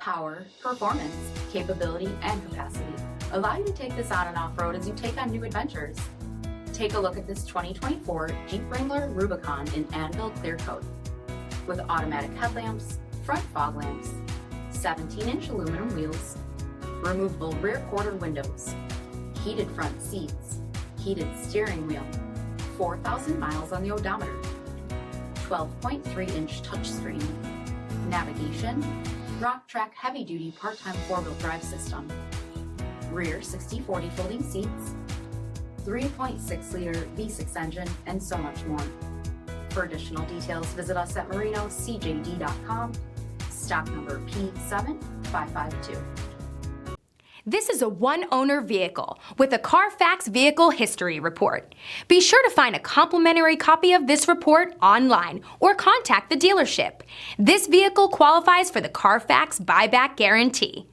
Power, performance, capability, and capacity allow you to take this on and off-road as you take on new adventures. Take a look at this 2024 Jeep Wrangler Rubicon in Anvil Clear Coat. With automatic headlamps, front fog lamps, 17-inch aluminum wheels, removable rear quarter windows, heated front seats, heated steering wheel, 4,000 miles on the odometer, 12.3-inch touchscreen, navigation, rock track heavy-duty part-time four-wheel drive system, rear 60/40 folding seats, 3.6-liter V6 engine, and so much more. For additional details, visit us at marinocjd.com, stock number P7552. This is a one-owner vehicle with a CARFAX Vehicle History Report. Be sure to find a complimentary copy of this report online or contact the dealership. This vehicle qualifies for the CARFAX Buyback Guarantee.